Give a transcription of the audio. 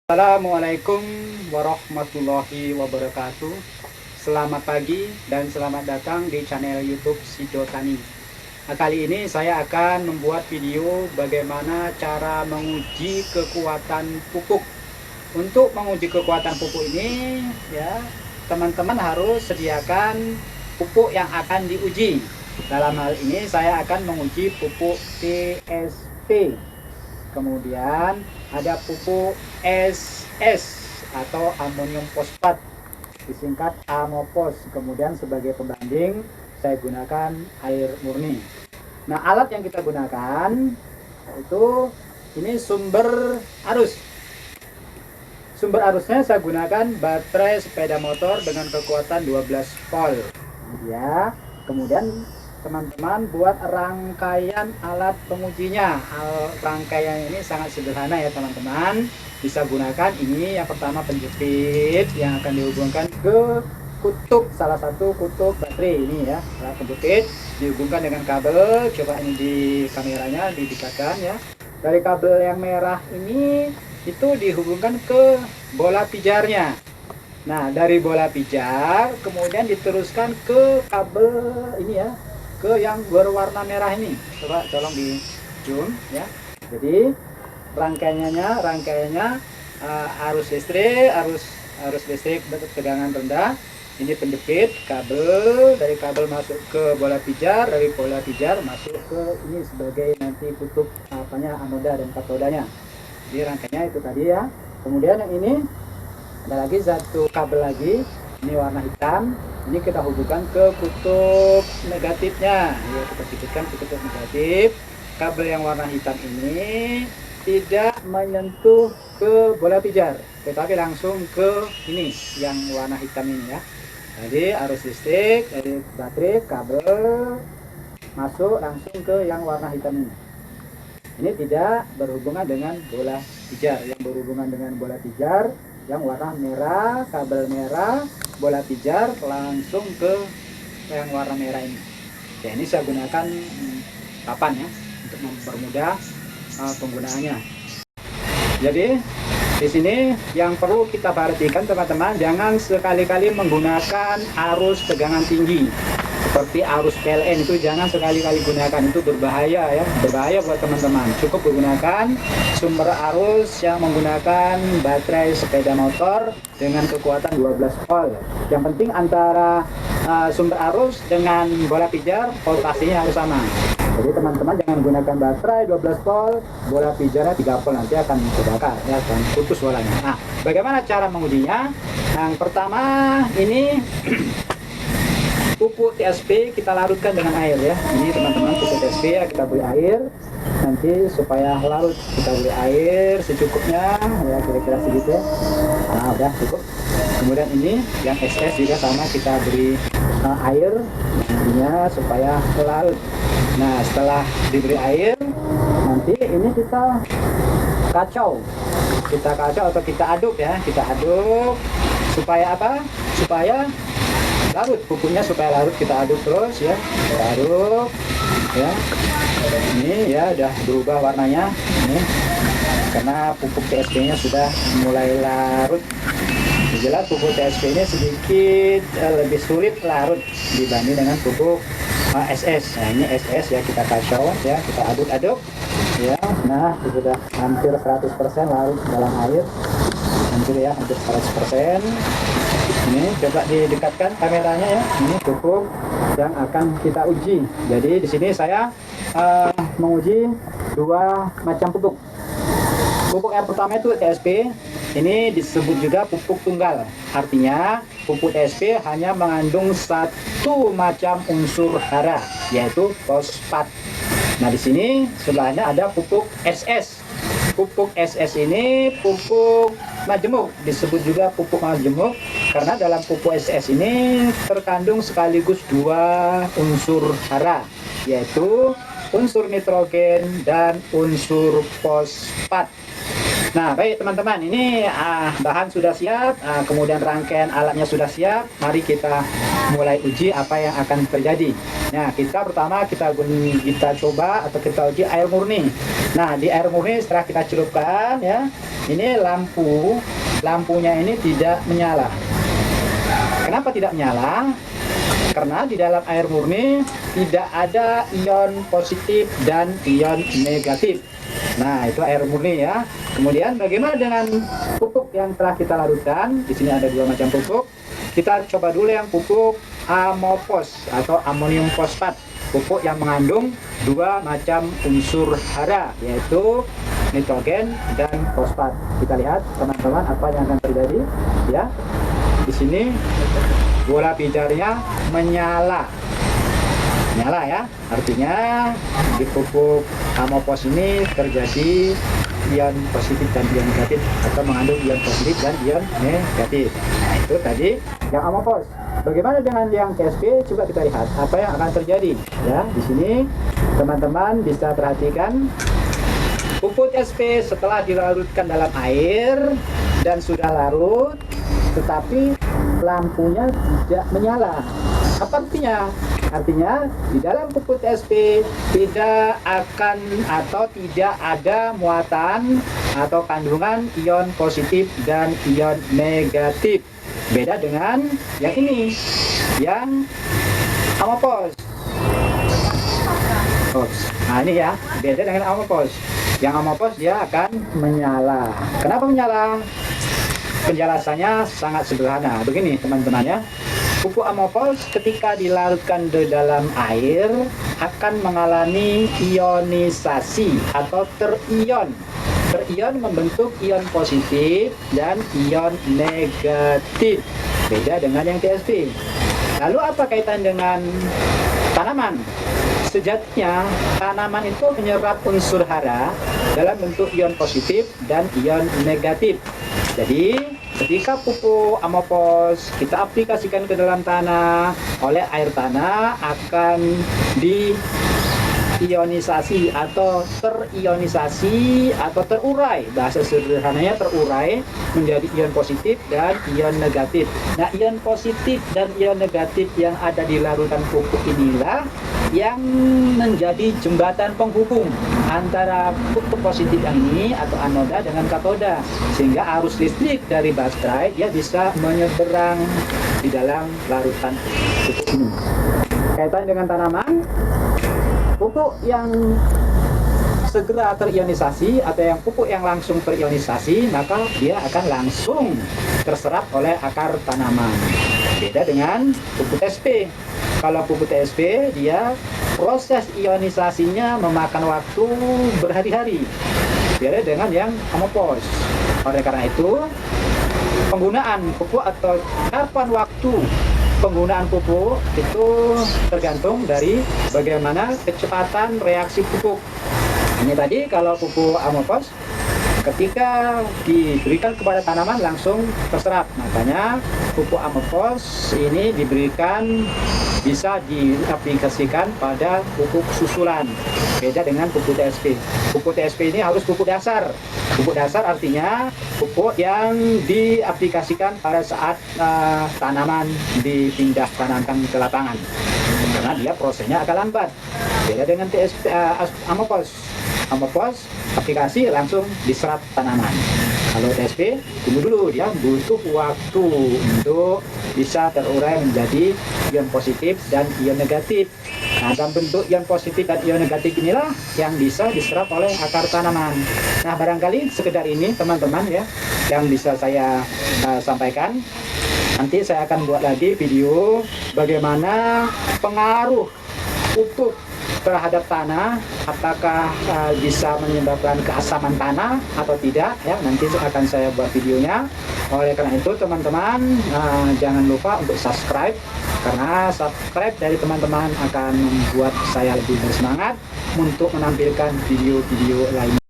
Assalamualaikum warahmatullahi wabarakatuh. Selamat pagi dan selamat datang di channel YouTube Sido Tani. Kali ini saya akan membuat video bagaimana cara menguji kekuatan pupuk. Untuk menguji kekuatan pupuk ini, ya, teman-teman harus sediakan pupuk yang akan diuji. Dalam hal ini saya akan menguji pupuk TSP. Kemudian ada pupuk SS atau amonium fosfat, disingkat Amopos. Kemudian sebagai pembanding saya gunakan air murni. Nah, alat yang kita gunakan itu ini sumber arus. Sumber arusnya saya gunakan baterai sepeda motor dengan kekuatan 12 volt. Ya. Kemudian teman-teman buat rangkaian alat pengujinya. Rangkaian ini sangat sederhana ya teman-teman. Bisa gunakan ini yang pertama penjepit yang akan dihubungkan ke kutub, salah satu kutub baterai ini ya. Penjepit dihubungkan dengan kabel. Coba ini di kameranya didekatkan ya. Dari kabel yang merah ini itu dihubungkan ke bola pijarnya. Nah, dari bola pijar kemudian diteruskan ke kabel ini ya, ke yang berwarna merah ini. Coba tolong di zoom ya. Jadi rangkaiannya arus listrik tegangan rendah. Ini penjepit kabel, dari kabel masuk ke bola pijar, dari bola pijar masuk ke ini sebagai nanti kutub anoda dan katodanya. Jadi rangkaiannya itu tadi ya. Kemudian yang ini ada lagi satu kabel lagi, ini warna hitam. Ini kita hubungkan ke kutub negatifnya ya, kita titikkan ke kutub negatif. Kabel yang warna hitam ini tidak menyentuh ke bola pijar, tetapi langsung ke ini yang warna hitam ini ya. Jadi arus listrik dari baterai kabel masuk langsung ke yang warna hitam ini. Ini tidak berhubungan dengan bola pijar. Yang berhubungan dengan bola pijar yang warna merah, kabel merah, bola pijar langsung ke yang warna merah ini. Ya, ini saya gunakan papan ya untuk mempermudah penggunaannya. Jadi di sini yang perlu kita perhatikan teman-teman, jangan sekali-kali menggunakan arus tegangan tinggi seperti arus PLN, itu jangan sekali-kali gunakan, itu berbahaya ya, berbahaya buat teman-teman. Cukup menggunakan sumber arus yang menggunakan baterai sepeda motor dengan kekuatan 12 volt. Yang penting antara sumber arus dengan bola pijar voltasenya harus sama. Jadi teman-teman jangan gunakan baterai 12 volt, bola pijarnya 3 volt, nanti akan terbakar ya, akan putus bolanya. Nah, bagaimana cara mengujinya? Yang pertama ini pupuk TSP kita larutkan dengan air ya. Ini teman-teman pupuk TSP ya, kita beri air nanti supaya larut, kita beri air secukupnya ya, kira-kira segitu ya. Nah, udah cukup. Kemudian ini yang SS juga sama, kita beri air nantinya supaya larut. Nah, setelah diberi air nanti ini kita kacau atau kita aduk ya, kita aduk supaya apa? Supaya larut pupuknya, supaya larut kita aduk terus ya, kita aduk ya. Ini ya udah berubah warnanya ini karena pupuk TSP nya sudah mulai larut. Jelas pupuk TSP ini sedikit lebih sulit larut dibanding dengan pupuk SS. Nah, ini SS ya, kita kacau ya, kita aduk-aduk ya. Nah, sudah hampir 100% larut dalam air, hampir 100%. Ini coba didekatkan kameranya ya. Ini pupuk yang akan kita uji. Jadi di sini saya menguji dua macam pupuk. Pupuk yang pertama itu TSP. Ini disebut juga pupuk tunggal. Artinya pupuk TSP hanya mengandung satu macam unsur hara, yaitu fosfat. Nah, di sini sebelahnya ada pupuk SS. Pupuk SS ini pupuk majemuk, disebut juga pupuk majemuk karena dalam pupuk SS ini terkandung sekaligus dua unsur hara, yaitu unsur nitrogen dan unsur fosfat. Nah, baik teman-teman, ini bahan sudah siap, kemudian rangkaian alatnya sudah siap. Mari kita mulai uji apa yang akan terjadi. Nah, pertama kita coba atau kita uji air murni. Nah, di air murni setelah kita celupkan ya, ini lampunya ini tidak menyala. Kenapa tidak menyala? Karena di dalam air murni tidak ada ion positif dan ion negatif. Nah, itu air murni ya. Kemudian bagaimana dengan pupuk yang telah kita larutkan? Di sini ada 2 macam pupuk. Kita coba dulu yang pupuk amopos atau amonium fosfat. Pupuk yang mengandung 2 macam unsur hara, yaitu nitrogen dan fosfat. Kita lihat teman-teman apa yang akan terjadi ya. Di sini bola pijarnya menyala ya, artinya di pupuk amopos ini terjadi ion positif dan ion negatif atau mengandung ion positif dan ion negatif. Nah, itu tadi yang amopos. Bagaimana dengan yang TSP? Coba kita lihat apa yang akan terjadi ya. Di sini teman-teman bisa perhatikan pupuk TSP setelah dilarutkan dalam air dan sudah larut, tetapi lampunya tidak menyala. Apa artinya? Artinya di dalam pupuk TSP tidak akan atau tidak ada muatan atau kandungan ion positif dan ion negatif. Beda dengan yang ini, yang amopos. Nah ini ya, beda dengan amopos. Yang amopos dia akan menyala. Kenapa menyala? Penjelasannya sangat sederhana. Begini teman-teman ya. Pupuk amopos ketika dilarutkan di dalam air akan mengalami ionisasi atau terion. Terion membentuk ion positif dan ion negatif. Beda dengan yang TSP. Lalu apa kaitan dengan tanaman? Sejatinya tanaman itu menyerap unsur hara dalam bentuk ion positif dan ion negatif. Jadi ketika pupuk amopos kita aplikasikan ke dalam tanah, oleh air tanah akan diionisasi atau terionisasi atau terurai, bahasa sederhananya terurai menjadi ion positif dan ion negatif. Nah, ion positif dan ion negatif yang ada di larutan pupuk inilah yang menjadi jembatan penghubung antara pupuk positif yang ini atau anoda dengan katoda, sehingga arus listrik dari baterai dia bisa menyeberang di dalam larutan pupuk ini. Kaitan dengan tanaman, pupuk yang segera terionisasi atau yang pupuk yang langsung terionisasi, maka dia akan langsung terserap oleh akar tanaman. Beda dengan pupuk TSP. Kalau pupuk TSP dia proses ionisasinya memakan waktu berhari-hari. Beda dengan yang amopos. Oleh karena itu, penggunaan pupuk atau kapan waktu penggunaan pupuk itu tergantung dari bagaimana kecepatan reaksi pupuk. Ini tadi kalau pupuk amopos ketika diberikan kepada tanaman langsung terserap. Makanya pupuk amopos ini diberikan bisa diaplikasikan pada pupuk susulan. Beda dengan pupuk TSP. Pupuk TSP ini harus pupuk dasar. Pupuk dasar artinya pupuk yang diaplikasikan pada saat tanaman dipindah tanamkan ke lapangan. Karena dia prosesnya agak lambat. Beda dengan TSP, amopos. Amopos aplikasi langsung diserap tanaman. Kalau TSP tunggu dulu, dia butuh waktu untuk bisa terurai menjadi ion positif dan ion negatif. Nah, dalam bentuk ion positif dan ion negatif inilah yang bisa diserap oleh akar tanaman. Nah, barangkali sekedar ini teman-teman ya yang bisa saya sampaikan. Nanti saya akan buat lagi video bagaimana pengaruh pupuk terhadap tanah, apakah bisa menyebabkan keasaman tanah atau tidak ya, nanti akan saya buat videonya. Oleh karena itu teman-teman jangan lupa untuk subscribe, karena subscribe dari teman-teman akan membuat saya lebih bersemangat untuk menampilkan video-video lainnya.